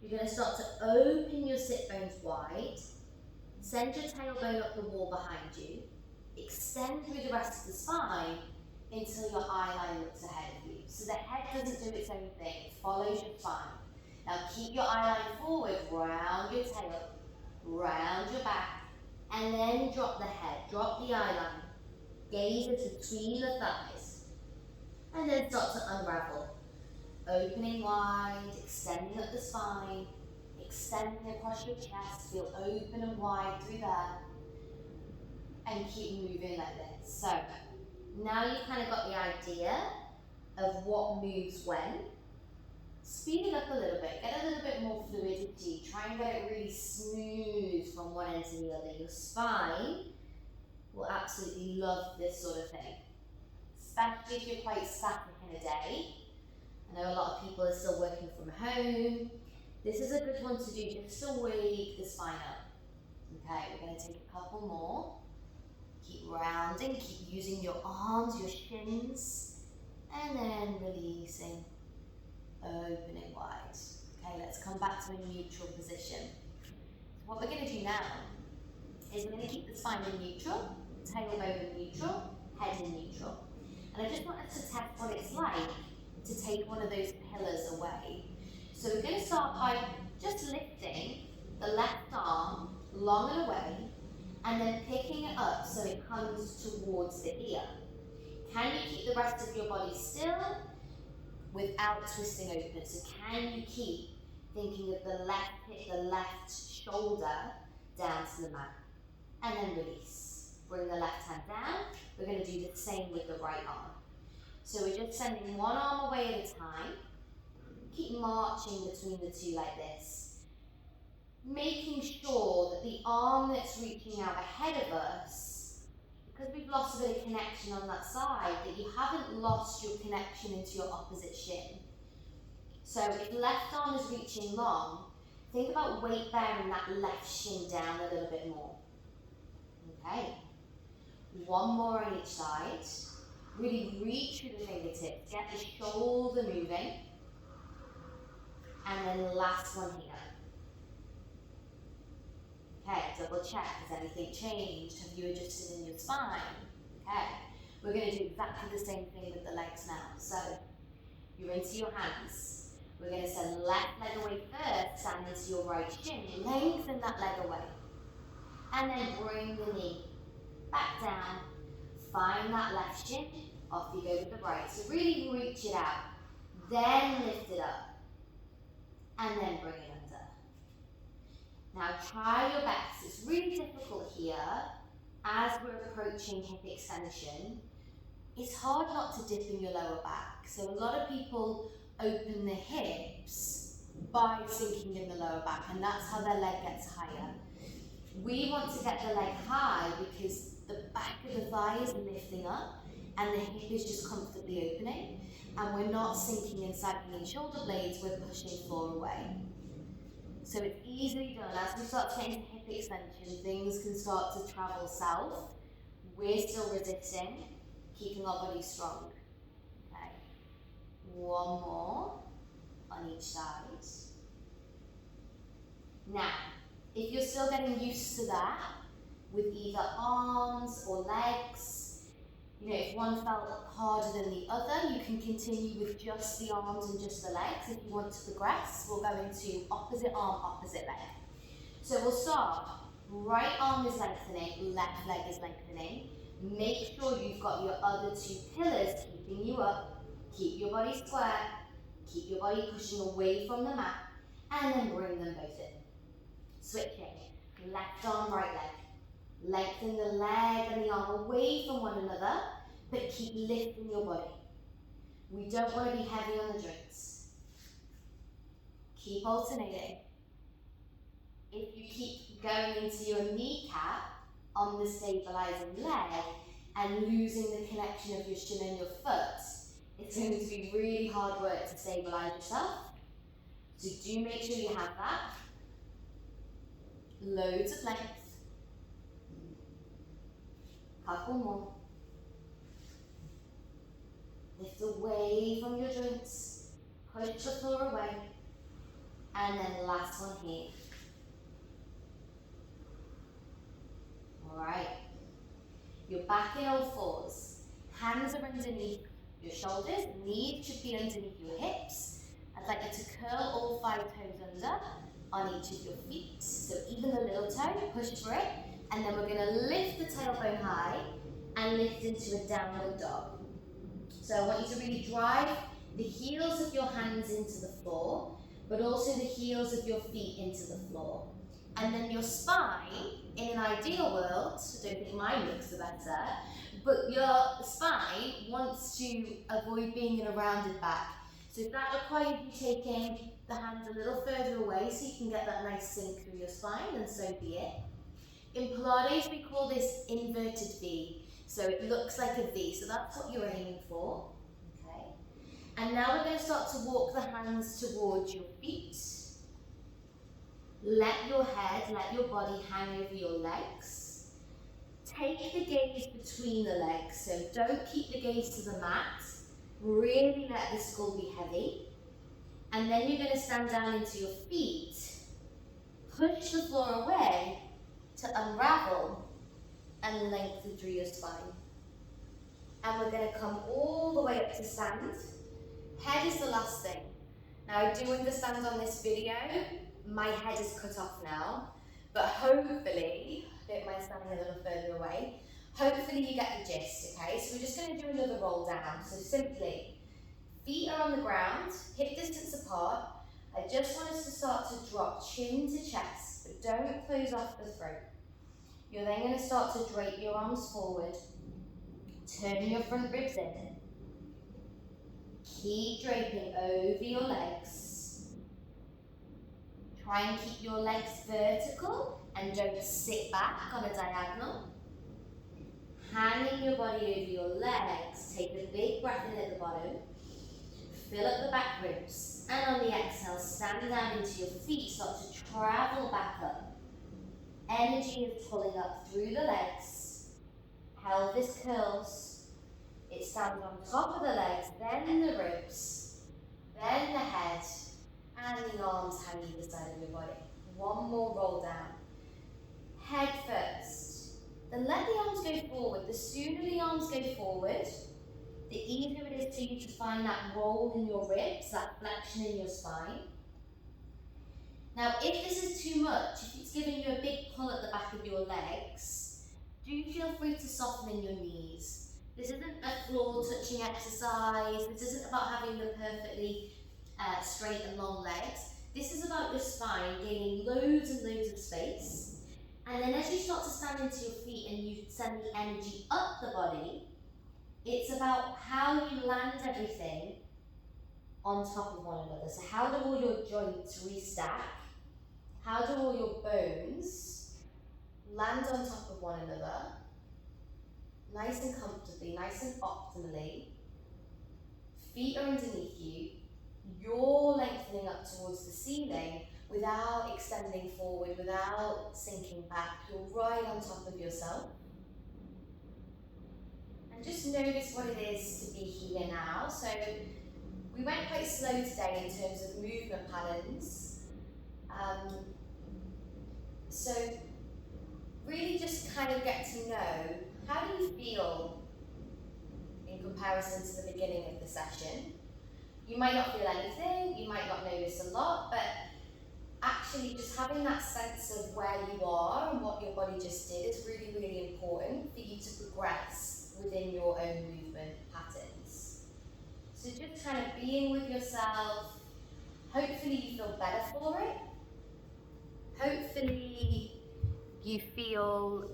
S1: You're going to start to open your sit bones wide. Send your tailbone up the wall behind you. Extend through the rest of the spine until your eye line looks ahead of you. So the head doesn't do its own thing, it follows your spine. Now keep your eye line forward, round your tail, round your back, and then drop the head, drop the eye line. Gaze is between the thighs. And then start to unravel. Opening wide, extending up the spine, extending across your chest, feel open and wide through there. And keep moving like this. So, now you've kind of got the idea of what moves when. Speed it up a little bit, get a little bit more fluidity, try and get it really smooth from one end to the other. Your spine will absolutely love this sort of thing, especially if you're quite static in a day. I know a lot of people are still working from home. This is a good one to do just to wake the spine up. Okay, we're going to take a couple more. Keep rounding, keep using your arms, your shins, and then releasing, opening wide. Okay, let's come back to a neutral position. So what we're going to do now is we're going to keep the spine in neutral, tailbone in neutral, head in neutral. And I just want us to test what it's like to take one of those pillars away. So we're going to start by just lifting the left arm long and away, and then picking it up so it comes towards the ear. Can you keep the rest of your body still without twisting open? So can you keep thinking of the left hip, the left shoulder down to the mat? And then release. Bring the left hand down. We're going to do the same with the right arm. So we're just sending one arm away at a time. Keep marching between the two like this. Making sure that the arm that's reaching out ahead of us, because we've lost a bit of connection on that side, that you haven't lost your connection into your opposite shin. So if left arm is reaching long, think about weight bearing that left shin down a little bit more. Okay. One more on each side. Really reach through the fingertips, get the shoulder moving. And then last one here. Okay, double check, has anything changed? Have you adjusted in your spine? Okay, we're going to do exactly the same thing with the legs now. So, you're into your hands. We're going to send left leg away first, stand into your right shin, lengthen that leg away. And then bring the knee back down, find that left shin, off you go with the right. So really reach it out, then lift it up, and then bring it under. Now try your best. It's really difficult here as we're approaching hip extension. It's hard not to dip in your lower back. So a lot of people open the hips by sinking in the lower back, and that's how their leg gets higher. We want to get the leg high because the back of the thigh is lifting up and the hip is just comfortably opening, and we're not sinking inside the knee shoulder blades, we're pushing floor away. So it's easily done. As we start to get into hip extension, things can start to travel south. We're still resisting, keeping our body strong. Okay. One more on each side. Now, if you're still getting used to that, with either arms or legs, if one felt harder than the other, you can continue with just the arms and just the legs. If you want to progress, we'll go into opposite arm, opposite leg. So we'll start Right arm is lengthening, left leg is lengthening. Make sure you've got your other two pillars keeping you up. Keep your body square. Keep your body pushing away from the mat. And then bring them both in. Switching. Left arm, right leg. Lengthen the leg and the arm away from one another, but keep lifting your body. We don't want to be heavy on the joints. Keep alternating. If you keep going into your kneecap on the stabilizing leg and losing the connection of your shin and your foot, it's going to be really hard work to stabilize yourself. So do make sure you have that. Loads of length. Couple more. Lift away from your joints. Push the floor away. And then last one here. Alright. You're back in all fours. Hands are underneath your shoulders. Knees should be underneath your hips. I'd like you to curl all 5 toes under on each of your feet. So even the little toe, push for it. And then we're going to lift the tailbone high and lift into a downward dog. So I want you to really drive the heels of your hands into the floor, but also the heels of your feet into the floor. And then your spine, in an ideal world, I don't think mine looks the better, but your spine wants to avoid being in a rounded back. So if that requires you taking the hands a little further away so you can get that nice sink through your spine, then so be it. In Pilates, we call this inverted V. So it looks like a V, so that's what you're aiming for. Okay. And now we're going to start to walk the hands towards your feet. Let your head, let your body hang over your legs. Take the gaze between the legs, so don't keep the gaze to the mat. Really let the skull be heavy. And then you're going to stand down into your feet. Push the floor away to unravel and lengthen through your spine. And we're going to come all the way up to stand. Head is the last thing. Now I do understand on this video, my head is cut off now, but hopefully, I don't mind standing a little further away, hopefully you get the gist, okay? So we're just going to do another roll down. So simply, feet are on the ground, hip distance apart. I just want us to start to drop chin to chest, but don't close off the throat. You're then going to start to drape your arms forward, turn your front ribs in. Keep draping over your legs. Try and keep your legs vertical and don't sit back on a diagonal. Hanging your body over your legs, take a big breath in at the bottom. Fill up the back ribs. And on the exhale, stand down into your feet, start to travel back up. Energy is pulling up through the legs. Pelvis curls. It stands on top of the legs, then the ribs, then the head, and the arms hang either side of your body. One more roll down. Head first. Then let the arms go forward. The sooner the arms go forward, the easier it is for you to find that roll in your ribs, that flexion in your spine. Now, if this is too much, if it's giving you a big pull at the back of your legs, do feel free to soften in your knees. This isn't a floor touching exercise. This isn't about having the perfectly straight and long legs. This is about your spine gaining loads and loads of space. And then as you start to stand into your feet and you send the energy up the body, it's about how you land everything on top of one another. So how do all your joints restack? How do all your bones land on top of one another? Nice and comfortably, nice and optimally. Feet are underneath you. You're lengthening up towards the ceiling without extending forward, without sinking back. You're right on top of yourself. And just notice what it is to be here now. So we went quite slow today in terms of movement patterns. So really just kind of get to know, how do you feel in comparison to the beginning of the session? You might not feel anything, you might not notice a lot, but actually just having that sense of where you are and what your body just did is really, really important for you to progress within your own movement patterns. So just kind of being with yourself, hopefully you feel better for it. Hopefully you feel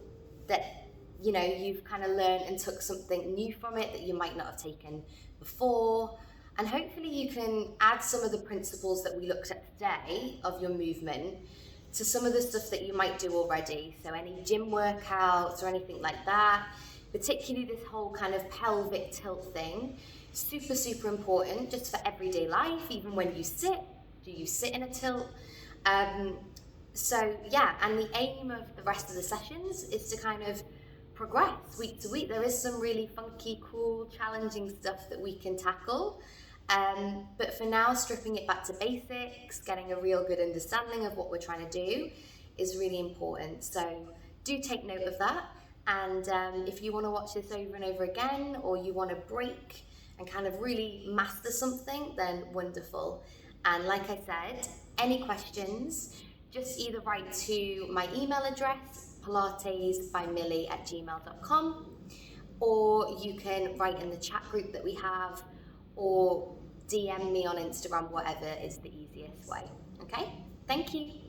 S1: that you've kind of learned and took something new from it that you might not have taken before, and hopefully you can add some of the principles that we looked at today of your movement to some of the stuff that you might do already. So any gym workouts or anything like that, particularly this whole kind of pelvic tilt thing, super important just for everyday life. Even when you sit, do you sit in a tilt? So yeah, and the aim of the rest of the sessions is to kind of progress week to week. There is some really funky, cool, challenging stuff that we can tackle. But for now, stripping it back to basics, getting a real good understanding of what we're trying to do is really important. So do take note of that. And if you want to watch this over and over again, or you want to break and kind of really master something, then wonderful. And like I said, any questions, just either write to my email address, pilatesbymillie@gmail.com, or you can write in the chat group that we have, or DM me on Instagram, whatever is the easiest way. Okay? Thank you.